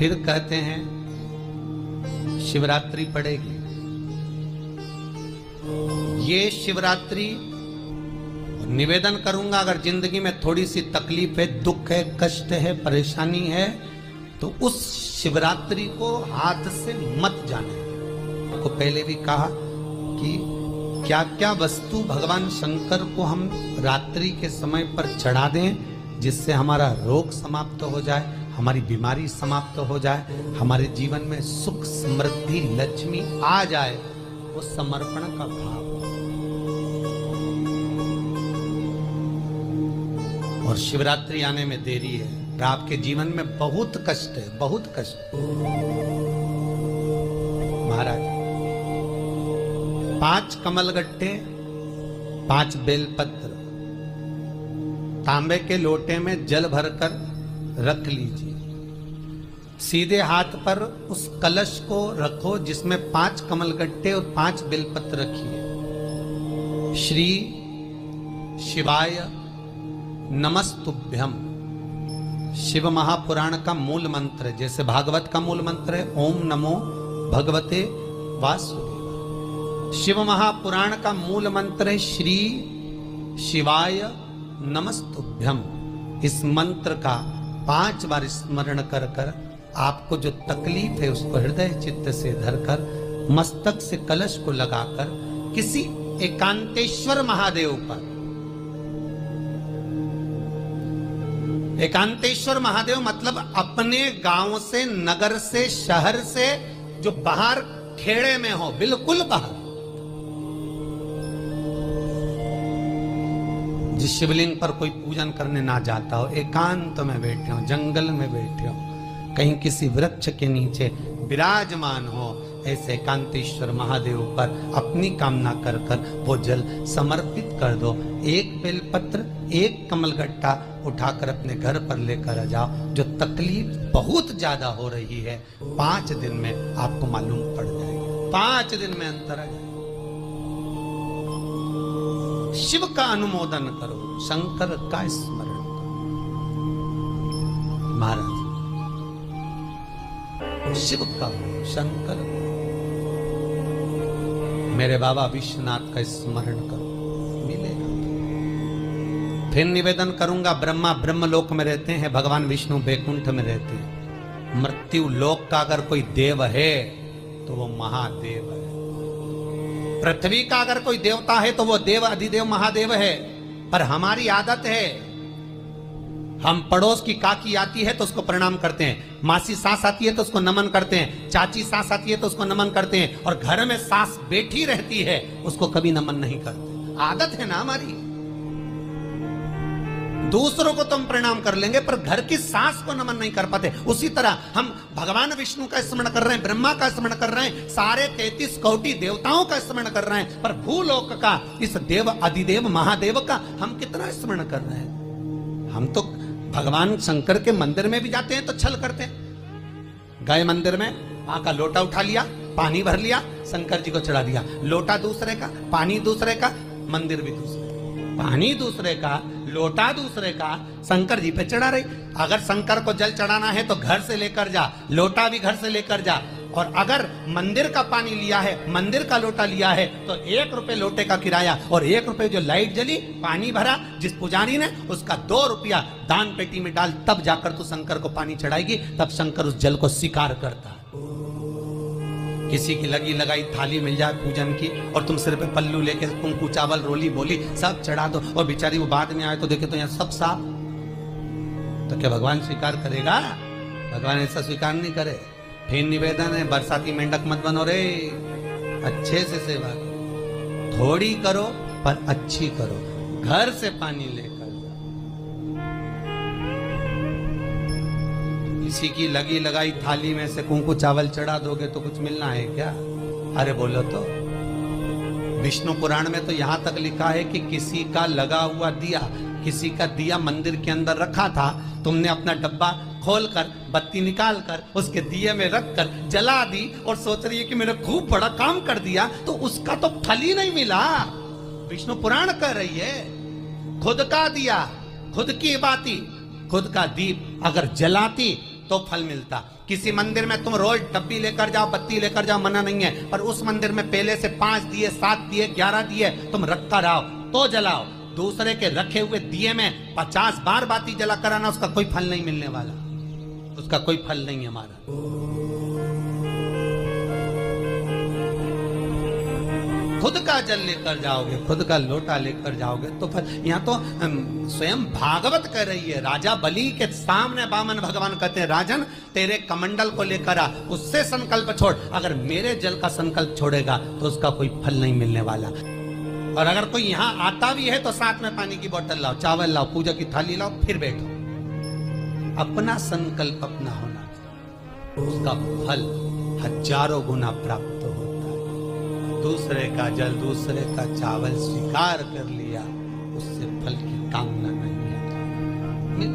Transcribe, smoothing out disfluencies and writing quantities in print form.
फिर कहते हैं शिवरात्रि पड़ेगी। ये शिवरात्रि निवेदन करूंगा, अगर जिंदगी में थोड़ी सी तकलीफ है, दुख है, कष्ट है, परेशानी है, तो उस शिवरात्रि को हाथ से मत जाने। आपको पहले भी कहा कि क्या क्या वस्तु भगवान शंकर को हम रात्रि के समय पर चढ़ा दें, जिससे हमारा रोग समाप्त हो जाए, हमारी बीमारी समाप्त हो जाए, हमारे जीवन में सुख समृद्धि लक्ष्मी आ जाए। वो समर्पण का भाव। और शिवरात्रि आने में देरी है, और आपके जीवन में बहुत कष्ट है, बहुत कष्ट। महाराज 5 कमलगट्टे, 5 बेलपत्र तांबे के लोटे में जल भरकर रख लीजिए। सीधे हाथ पर उस कलश को रखो जिसमें 5 कमलगट्टे और 5 बेलपत्र रखिए। श्री शिवाय नमस्तुभ्यम शिव महापुराण का मूल मंत्र है, जैसे भागवत का मूल मंत्र है ओम नमो भगवते वासुदेवाय। शिव महापुराण का मूल मंत्र है श्री शिवाय नमस्तुभ्यम। इस मंत्र का 5 बार स्मरण कर कर आपको जो तकलीफ है उसको हृदय चित्त से धरकर मस्तक से कलश को लगाकर किसी एकांतेश्वर महादेव पर, एकांतेश्वर महादेव मतलब अपने गांव से, नगर से, शहर से जो बाहर खेड़े में हो, बिल्कुल बाहर, जिस शिवलिंग पर कोई पूजन करने ना जाता हो, एकांत में बैठे हो, जंगल में बैठे हो, कहीं किसी वृक्ष के नीचे विराजमान हो, ऐसे एकांतेश्वर महादेव पर अपनी कामना कर कर वो जल समर्पित कर दो। 1 बेलपत्र, 1 कमलगट्टा उठाकर अपने घर पर लेकर आ जाओ। जो तकलीफ बहुत ज्यादा हो रही है 5 दिन में आपको मालूम पड़ जाएगी, 5 दिन में अंतर आ जाएगा। शिव का अनुमोदन करो, शंकर का स्मरण करो। महाराज शिव का, शंकर, मेरे बाबा विश्वनाथ का स्मरण करो, मिलेगा। फिर निवेदन करूंगा, ब्रह्मा ब्रह्मलोक में रहते हैं, भगवान विष्णु बैकुंठ में रहते हैं। मृत्यु लोक का अगर कोई देव है तो वो महादेव है। पृथ्वी का अगर कोई देवता है तो वो देव अधिदेव महादेव है। पर हमारी आदत है, हम पड़ोस की काकी आती है तो उसको प्रणाम करते हैं, मासी सास आती है तो उसको नमन करते हैं, चाची सास आती है तो उसको नमन करते हैं, और घर में सास बैठी रहती है उसको कभी नमन नहीं करते। आदत है ना हमारी। दूसरों को तो हम प्रणाम कर लेंगे पर घर की सास को नमन नहीं कर पाते। उसी तरह हम भगवान विष्णु का स्मरण कर रहे हैं, ब्रह्मा का स्मरण कर रहे हैं, सारे 33 कोटि देवताओं का स्मरण कर रहे हैं, पर भूलोक का इस देव अधिदेव महादेव का हम कितना स्मरण कर रहे हैं। हम तो भगवान शंकर के मंदिर में भी जाते हैं तो छल करते हैं। गए मंदिर में, वहां का लोटा उठा लिया, पानी भर लिया, शंकर जी को चढ़ा दिया। लोटा दूसरे का, पानी दूसरे का, मंदिर भी दूसरे, पानी दूसरे का, लोटा दूसरे का, शंकर जी पे चढ़ा रही। अगर शंकर को जल चढ़ाना है तो घर से लेकर जा, लोटा भी घर से लेकर जा। और अगर मंदिर का पानी लिया है, मंदिर का लोटा लिया है तो 1 रुपए लोटे का किराया, और 1 रुपए जो लाइट जली, पानी भरा जिस पुजारी ने, उसका 2 रुपया दान पेटी में डाल, तब जाकर तू शंकर को पानी चढ़ाएगी, तब शंकर उस जल को स्वीकार करता। किसी की लगी लगाई थाली मिल जाए पूजन की और तुम सिर पे पल्लू लेके कुंकू चावल रोली बोली सब चढ़ा दो, और बेचारी वो बाद में आए तो देखे तो यहाँ सब साफ, तो क्या भगवान स्वीकार करेगा? भगवान ऐसा स्वीकार नहीं करे। फिर निवेदन है, बरसाती मेंढक मत बनो रे, अच्छे से सेवा करो, थोड़ी करो पर अच्छी करो, घर से पानी लेकर। किसी की लगी लगाई थाली में से कुंकू चावल चढ़ा दोगे तो कुछ मिलना है क्या? अरे बोलो तो। विष्णु पुराण में तो यहां तक लिखा है कि किसी का लगा हुआ दिया, किसी का दिया मंदिर के अंदर रखा था, तुमने अपना डब्बा खोलकर बत्ती निकालकर उसके दिए में रखकर जला दी और सोच रही है कि मैंने खूब बड़ा काम कर दिया, तो उसका तो फल ही नहीं मिला। विष्णु पुराण कह रही है, खुद का दिया, खुद की बाती, खुद का दीप अगर जलाती तो फल मिलता। किसी मंदिर में तुम रोज डब्बी लेकर जाओ, बत्ती लेकर जाओ, मना नहीं है, पर उस मंदिर में पहले से 5 दिए, 7 दिए, 11 दिए तुम रखता रहो तो जलाओ। दूसरे के रखे हुए दिए में 50 बार बाती जला कराना, उसका कोई फल नहीं मिलने वाला, उसका कोई फल नहीं है हमारा। खुद का जल लेकर जाओगे, खुद का लोटा लेकर जाओगे तो फल। यहाँ तो स्वयं भागवत कह रही है, राजा बलि के सामने वामन भगवान कहते हैं, राजन तेरे कमंडल को लेकर आ, उससे संकल्प छोड़, अगर मेरे जल का संकल्प छोड़ेगा तो उसका कोई फल नहीं मिलने वाला। और अगर कोई यहाँ आता भी है तो साथ में पानी की बोतल लाओ, चावल लाओ, पूजा की थाली लाओ, फिर बैठो। अपना संकल्प अपना होना, उसका फल हजारों गुना प्राप्त होता है। दूसरे का जल, दूसरे का चावल स्वीकार कर लिया, उससे फल की कामना